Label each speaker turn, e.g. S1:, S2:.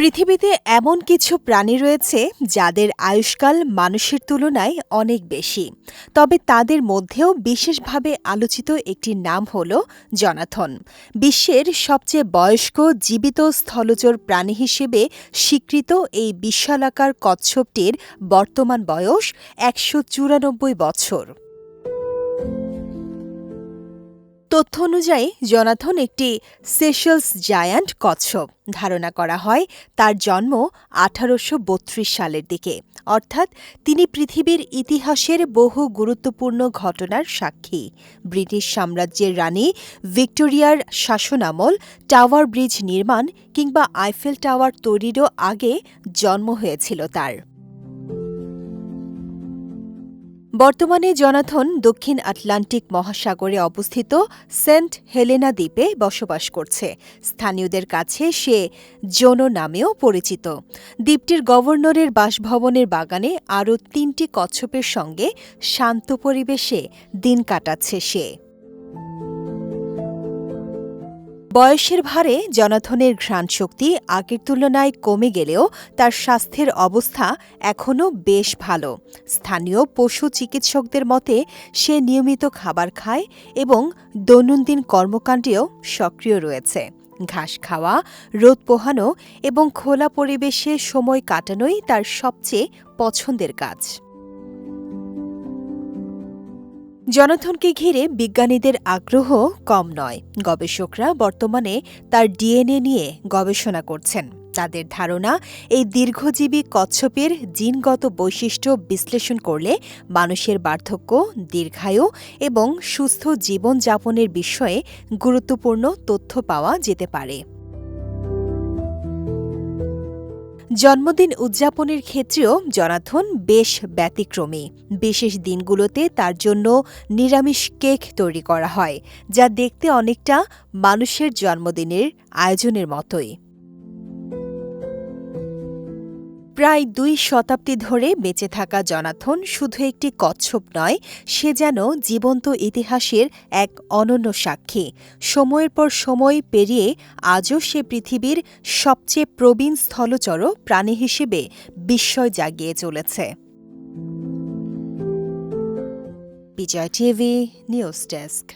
S1: পৃথিবীতে এমন কিছু প্রাণী রয়েছে যাদের আয়ুষ্কাল মানুষের তুলনায় অনেক বেশি। তবে তাদের মধ্যেও বিশেষভাবে আলোচিত একটি নাম হল জোনাথন। বিশ্বের সবচেয়ে বয়স্ক জীবিত স্থলচর প্রাণী হিসেবে স্বীকৃত এই বিশালাকার কচ্ছপটির বর্তমান বয়স ১৯৪ বছর। তথ্য অনুযায়ী জোনাথন একটি সেশেলস জায়ান্ট কচ্ছপ। ধারণা করা হয় তার জন্ম ১৮৩২ সালের দিকে, অর্থাৎ তিনি পৃথিবীর ইতিহাসের বহু গুরুত্বপূর্ণ ঘটনার সাক্ষী। ব্রিটিশ সাম্রাজ্যের রানী ভিক্টোরিয়ার শাসনামল, টাওয়ার ব্রিজ নির্মাণ কিংবা আইফেল টাওয়ার তৈরিরও আগে জন্ম হয়েছিল তার। বর্তমানে জোনাথন দক্ষিণ আটলান্টিক মহাসাগরে অবস্থিত সেন্ট হেলেনা দ্বীপে বসবাস করছে। স্থানীয়দের কাছে সে জোনো নামেও পরিচিত। দ্বীপটির গভর্নরের বাসভবনের বাগানে আরও ৩টি কচ্ছপের সঙ্গে শান্ত পরিবেশে দিন কাটাচ্ছে সে। বয়সের ভারে জোনাথনের ঘ্রাণশক্তি আগের তুলনায় কমে গেলেও তার স্বাস্থ্যের অবস্থা এখনও বেশ ভালো। স্থানীয় পশু চিকিৎসকদের মতে সে নিয়মিত খাবার খায় এবং দৈনন্দিন কর্মকাণ্ডেও সক্রিয় রয়েছে। ঘাস খাওয়া, রোদ পোহানো এবং খোলা পরিবেশে সময় কাটানোই তার সবচেয়ে পছন্দের কাজ। জোনাথনকে ঘিরে বিজ্ঞানীদের আগ্রহ কম নয়। গবেষকরা বর্তমানে তার ডিএনএ নিয়ে গবেষণা করছেন। তাদের ধারণা, এই দীর্ঘজীবী কচ্ছপের জিনগত বৈশিষ্ট্য বিশ্লেষণ করলে মানুষের বার্ধক্য, দীর্ঘায়ু এবং সুস্থ জীবনযাপনের বিষয়ে গুরুত্বপূর্ণ তথ্য পাওয়া যেতে পারে। জন্মদিন উদযাপনের ক্ষেত্রেও জোনাথন বেশ ব্যতিক্রমী। বিশেষ দিনগুলোতে তার জন্য নিরামিষ কেক তৈরি করা হয়, যা দেখতে অনেকটা মানুষের জন্মদিনের আয়োজনের মতোই। প্রায় ২ শতাব্দী ধরে বেঁচে থাকা জোনাথন শুধু একটি কচ্ছপ নয়, সে যেন জীবন্ত ইতিহাসের এক অনন্য সাক্ষী। সময়ের পর সময় পেরিয়ে আজও সে পৃথিবীর সবচেয়ে প্রবীণ স্থলচর প্রাণী হিসেবে বিস্ময় জাগিয়ে চলেছে। বিজয় টিভি নিউজ ডেস্ক।